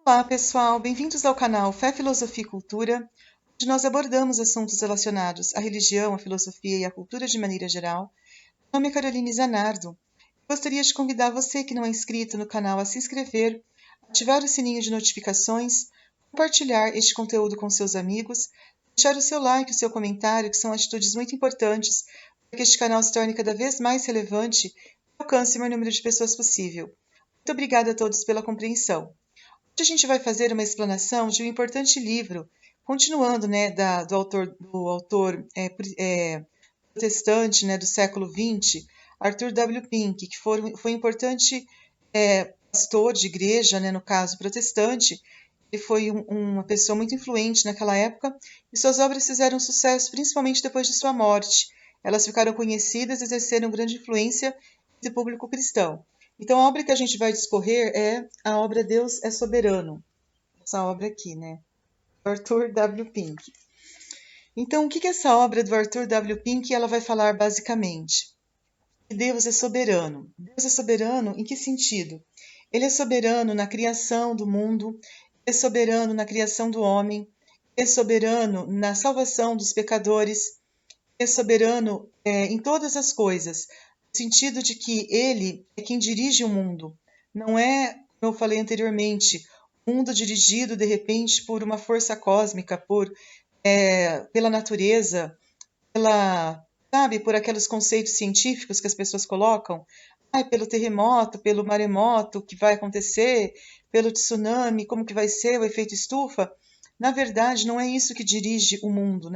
Olá, pessoal! Bem-vindos ao canal Fé, Filosofia e Cultura, onde nós abordamos assuntos relacionados à religião, à filosofia e à cultura de maneira geral. Meu nome é Caroline Zanardo. Gostaria de convidar você que não é inscrito no canal a se inscrever, ativar o sininho de notificações, compartilhar este conteúdo com seus amigos, deixar o seu like, o seu comentário, que são atitudes muito importantes para que este canal se torne cada vez mais relevante e alcance o maior número de pessoas possível. Muito obrigada a todos pela compreensão. Hoje a gente vai fazer uma explanação de um importante livro, continuando, do autor protestante, do século XX, Arthur W. Pink, que foi um importante pastor de igreja, no caso protestante. Ele foi uma pessoa muito influente naquela época e suas obras fizeram sucesso, principalmente depois de sua morte. Elas ficaram conhecidas e exerceram grande influência entre o público cristão. Então, a obra que a gente vai discorrer é a obra Deus é Soberano. Essa obra aqui, do Arthur W. Pink. Então, o que é essa obra do Arthur W. Pink? Ela vai falar basicamente que Deus é soberano. Deus é soberano em que sentido? Ele é soberano na criação do mundo, ele é soberano na criação do homem, ele é soberano na salvação dos pecadores, ele é soberano em todas as coisas, no sentido de que ele é quem dirige o mundo. Não é, como eu falei anteriormente, um mundo dirigido de repente por uma força cósmica, pela natureza, por aqueles conceitos científicos que as pessoas colocam, pelo terremoto, pelo maremoto, o que vai acontecer, pelo tsunami, como que vai ser o efeito estufa. Na verdade, não é isso que dirige o mundo,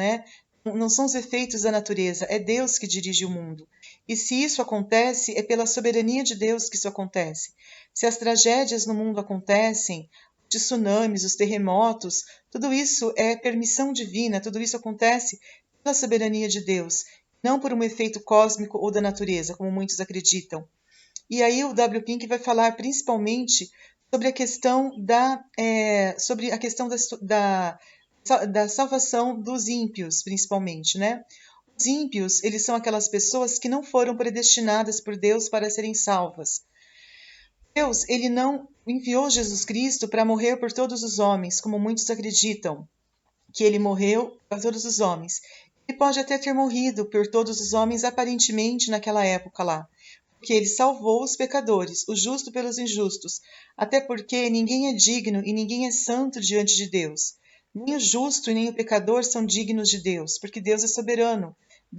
Não são os efeitos da natureza, é Deus que dirige o mundo. E se isso acontece, é pela soberania de Deus que isso acontece. Se as tragédias no mundo acontecem, os tsunamis, os terremotos, tudo isso é permissão divina, tudo isso acontece pela soberania de Deus, não por um efeito cósmico ou da natureza, como muitos acreditam. E aí o W. Pink vai falar principalmente sobre a questão da salvação dos ímpios, principalmente, Os ímpios, eles são aquelas pessoas que não foram predestinadas por Deus para serem salvas. Deus, ele não enviou Jesus Cristo para morrer por todos os homens, como muitos acreditam, que ele morreu para todos os homens. Ele pode até ter morrido por todos os homens aparentemente naquela época lá, porque ele salvou os pecadores, o justo pelos injustos, até porque ninguém é digno e ninguém é santo diante de Deus. Nem o justo e nem o pecador são dignos de Deus, porque Deus é soberano.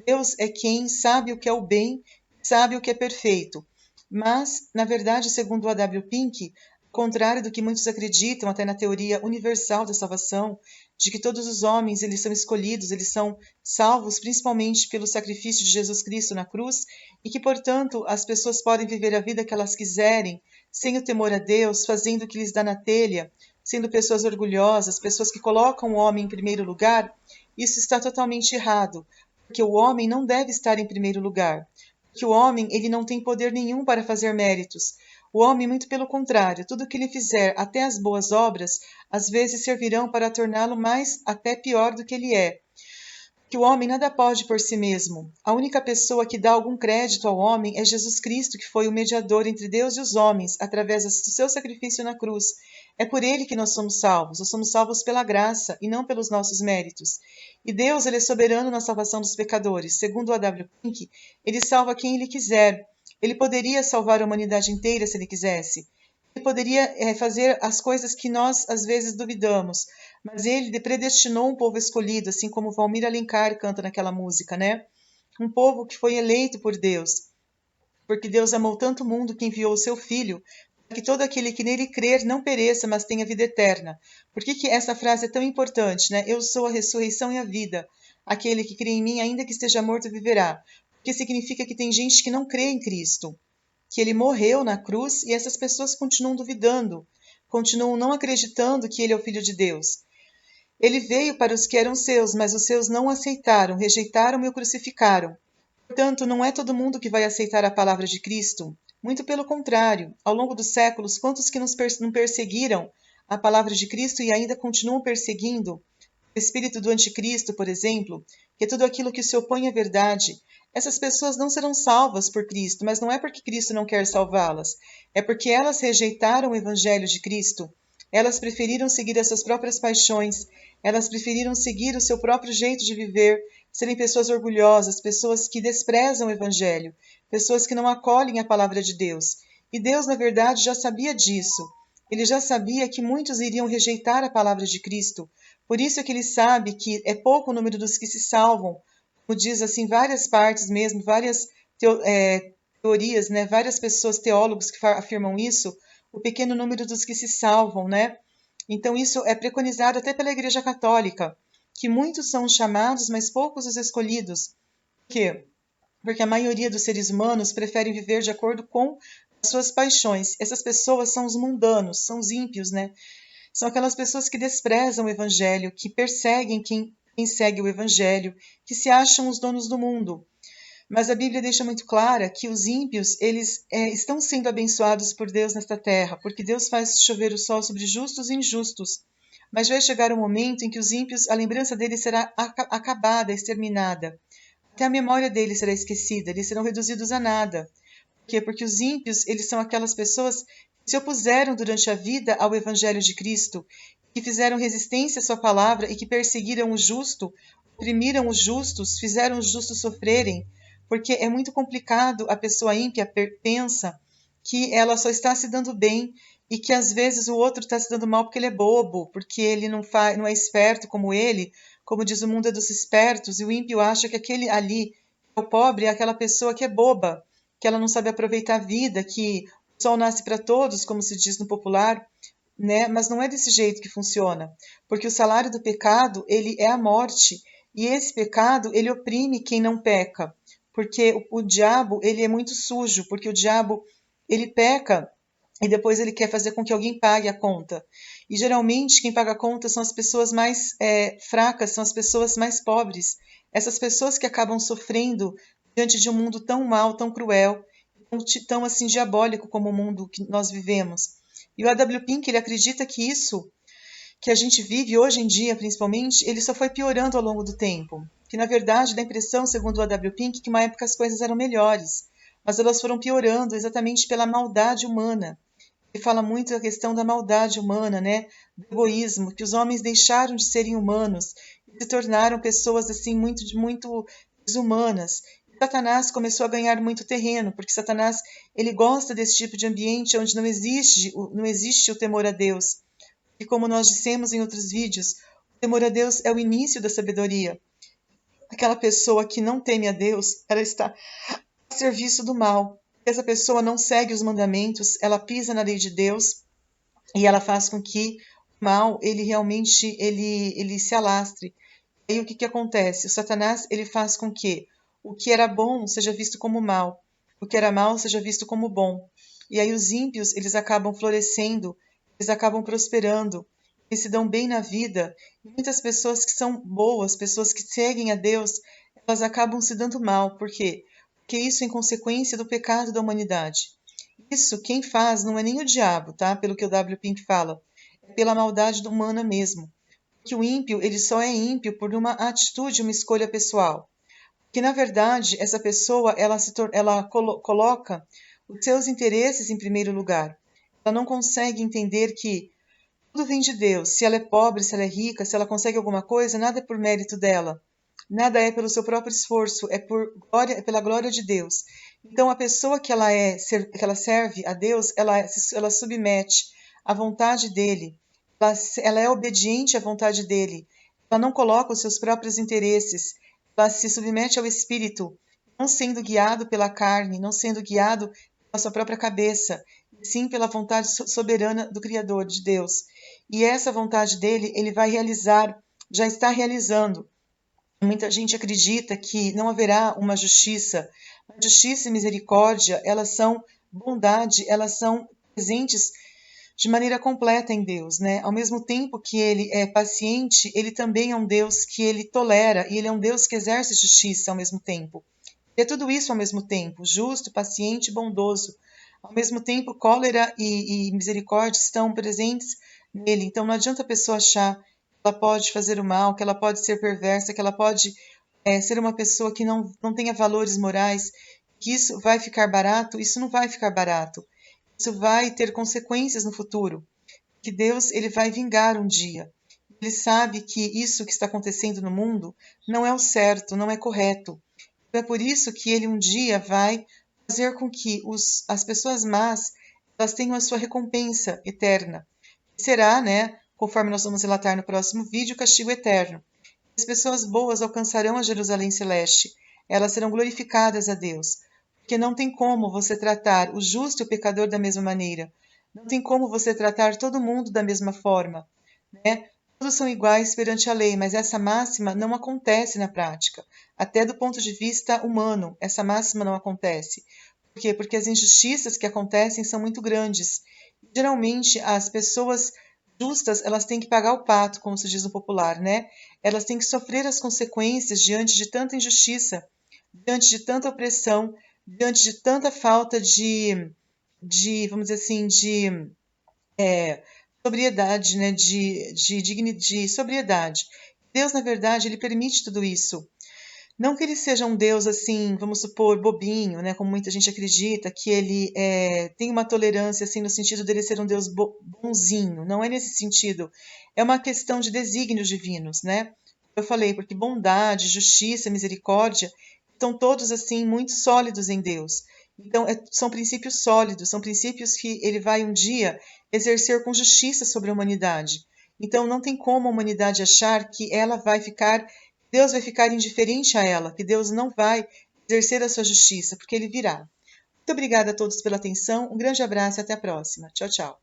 Deus é quem sabe o que é o bem, sabe o que é perfeito. Mas, na verdade, segundo o A.W. Pink, ao contrário do que muitos acreditam, até na teoria universal da salvação, de que todos os homens eles são escolhidos, eles são salvos principalmente pelo sacrifício de Jesus Cristo na cruz, e que, portanto, as pessoas podem viver a vida que elas quiserem, sem o temor a Deus, fazendo o que lhes dá na telha, sendo pessoas orgulhosas, pessoas que colocam o homem em primeiro lugar. Isso está totalmente errado, porque o homem não deve estar em primeiro lugar, porque o homem ele não tem poder nenhum para fazer méritos. O homem, muito pelo contrário, tudo o que ele fizer, até as boas obras, às vezes servirão para torná-lo mais até pior do que ele é. Que o homem nada pode por si mesmo. A única pessoa que dá algum crédito ao homem é Jesus Cristo, que foi o mediador entre Deus e os homens, através do seu sacrifício na cruz. É por ele que nós somos salvos pela graça e não pelos nossos méritos. E Deus, ele é soberano na salvação dos pecadores. Segundo o A.W. Pink, ele salva quem ele quiser. Ele poderia salvar a humanidade inteira se ele quisesse. Ele poderia fazer as coisas que nós às vezes duvidamos, mas ele predestinou um povo escolhido, assim como Valmir Alencar canta naquela música, Um povo que foi eleito por Deus, porque Deus amou tanto o mundo que enviou o seu Filho, para que todo aquele que nele crer não pereça, mas tenha vida eterna. Por que essa frase é tão importante, Eu sou a ressurreição e a vida. Aquele que crê em mim, ainda que esteja morto, viverá. Porque significa que tem gente que não crê em Cristo, que ele morreu na cruz e essas pessoas continuam duvidando, continuam não acreditando que ele é o Filho de Deus. Ele veio para os que eram seus, mas os seus não o aceitaram, rejeitaram e o crucificaram. Portanto, não é todo mundo que vai aceitar a palavra de Cristo. Muito pelo contrário, ao longo dos séculos, quantos que não perseguiram a palavra de Cristo e ainda continuam perseguindo? O espírito do anticristo, por exemplo, que é tudo aquilo que se opõe à verdade. Essas pessoas não serão salvas por Cristo, mas não é porque Cristo não quer salvá-las, é porque elas rejeitaram o evangelho de Cristo. Elas preferiram seguir as suas próprias paixões, elas preferiram seguir o seu próprio jeito de viver, serem pessoas orgulhosas, pessoas que desprezam o Evangelho, pessoas que não acolhem a palavra de Deus. E Deus, na verdade, já sabia disso. Ele já sabia que muitos iriam rejeitar a palavra de Cristo. Por isso é que ele sabe que é pouco o número dos que se salvam. Como diz assim, várias partes mesmo, várias teorias, né? Várias pessoas, teólogos que afirmam isso, o pequeno número dos que se salvam, né? Então isso é preconizado até pela Igreja Católica, que muitos são os chamados, mas poucos os escolhidos. Por quê? Porque a maioria dos seres humanos preferem viver de acordo com as suas paixões. Essas pessoas são os mundanos, são os ímpios, né? São aquelas pessoas que desprezam o Evangelho, que perseguem quem segue o Evangelho, que se acham os donos do mundo. Mas a Bíblia deixa muito clara que os ímpios, eles estão sendo abençoados por Deus nesta terra, porque Deus faz chover o sol sobre justos e injustos. Mas vai chegar um momento em que os ímpios, a lembrança deles será acabada, exterminada. Até a memória deles será esquecida, eles serão reduzidos a nada. Por quê? Porque os ímpios, eles são aquelas pessoas que se opuseram durante a vida ao Evangelho de Cristo, que fizeram resistência à sua palavra e que perseguiram o justo, oprimiram os justos, fizeram os justos sofrerem, porque é muito complicado. A pessoa ímpia pensa que ela só está se dando bem e que às vezes o outro está se dando mal porque ele é bobo, porque ele não é esperto como ele. Como diz, o mundo é dos espertos, e o ímpio acha que aquele ali, o pobre, é aquela pessoa que é boba, que ela não sabe aproveitar a vida, que o sol nasce para todos, como se diz no popular, né? Mas não é desse jeito que funciona, porque o salário do pecado, ele é a morte, e esse pecado, ele oprime quem não peca, porque o diabo, ele é muito sujo, porque o diabo, ele peca e depois ele quer fazer com que alguém pague a conta. E geralmente quem paga a conta são as pessoas mais fracas, são as pessoas mais pobres, essas pessoas que acabam sofrendo diante de um mundo tão mau, tão cruel, tão assim diabólico como o mundo que nós vivemos. E o A.W. Pink, ele acredita que isso que a gente vive hoje em dia, principalmente, ele só foi piorando ao longo do tempo. Que, na verdade, dá a impressão, segundo o A.W. Pink, que uma época as coisas eram melhores, mas elas foram piorando exatamente pela maldade humana. Ele fala muito da questão da maldade humana, né? Do egoísmo, que os homens deixaram de serem humanos e se tornaram pessoas assim muito desumanas. Satanás começou a ganhar muito terreno, porque Satanás, ele gosta desse tipo de ambiente onde não existe o temor a Deus. E como nós dissemos em outros vídeos, o temor a Deus é o início da sabedoria. Aquela pessoa que não teme a Deus, ela está a serviço do mal. Essa pessoa não segue os mandamentos, ela pisa na lei de Deus e ela faz com que o mal, ele realmente ele se alastre. E aí o que acontece? O Satanás, ele faz com que o que era bom seja visto como mal, o que era mal seja visto como bom. E aí os ímpios, eles acabam florescendo, eles acabam prosperando, eles se dão bem na vida. E muitas pessoas que são boas, pessoas que seguem a Deus, elas acabam se dando mal. Por quê? Porque isso é em consequência do pecado da humanidade. Isso quem faz não é nem o diabo, tá? Pelo que o W. Pink fala, é pela maldade humana mesmo. Que o ímpio, ele só é ímpio por uma atitude, uma escolha pessoal. Que na verdade essa pessoa ela coloca os seus interesses em primeiro lugar. Ela não consegue entender que tudo vem de Deus. Se ela é pobre, se ela é rica, se ela consegue alguma coisa, nada é por mérito dela. Nada é pelo seu próprio esforço, é pela glória de Deus. Então a pessoa que que ela serve a Deus, ela submete à vontade dele. Ela é obediente à vontade dele. Ela não coloca os seus próprios interesses. Ela se submete ao Espírito, não sendo guiado pela carne, não sendo guiado pela sua própria cabeça, e sim pela vontade soberana do Criador, de Deus. E essa vontade dele, ele vai realizar, já está realizando. Muita gente acredita que não haverá uma justiça. A justiça e misericórdia, elas são bondade, elas são presentes de maneira completa em Deus, né? Ao mesmo tempo que ele é paciente, ele também é um Deus que ele tolera, e ele é um Deus que exerce justiça ao mesmo tempo. É tudo isso ao mesmo tempo, justo, paciente e bondoso. Ao mesmo tempo, cólera e misericórdia estão presentes nele. Então não adianta a pessoa achar que ela pode fazer o mal, que ela pode ser perversa, que ela pode ser uma pessoa que não tenha valores morais, que isso vai ficar barato. Isso não vai ficar barato. Isso vai ter consequências no futuro. que Deus ele vai vingar um dia. Ele sabe que isso que está acontecendo no mundo não é o certo, não é correto. É por isso que ele um dia vai fazer com que as pessoas más elas tenham a sua recompensa eterna. Será, né, conforme nós vamos relatar no próximo vídeo, o castigo eterno. As pessoas boas alcançarão a Jerusalém Celeste. Elas serão glorificadas a Deus. Porque não tem como você tratar o justo e o pecador da mesma maneira. Não tem como você tratar todo mundo da mesma forma, né? Todos são iguais perante a lei, mas essa máxima não acontece na prática. Até do ponto de vista humano, essa máxima não acontece. Por quê? Porque as injustiças que acontecem são muito grandes. Geralmente, as pessoas justas, elas têm que pagar o pato, como se diz no popular, né? Elas têm que sofrer as consequências diante de tanta injustiça, diante de tanta opressão, diante de tanta falta vamos dizer assim, de sobriedade, né? De sobriedade. Deus, na verdade, ele permite tudo isso. Não que ele seja um Deus assim, vamos supor, bobinho, né? Como muita gente acredita, que ele tem uma tolerância assim no sentido dele ser um Deus bonzinho. Não é nesse sentido. É uma questão de desígnios divinos, né? Eu falei, porque bondade, justiça, misericórdia estão todos assim muito sólidos em Deus. Então, são princípios sólidos, são princípios que ele vai um dia exercer com justiça sobre a humanidade. Então, não tem como a humanidade achar que ela vai ficar Deus vai ficar indiferente a ela, que Deus não vai exercer a sua justiça, porque ele virá. Muito obrigada a todos pela atenção, um grande abraço e até a próxima. Tchau, tchau.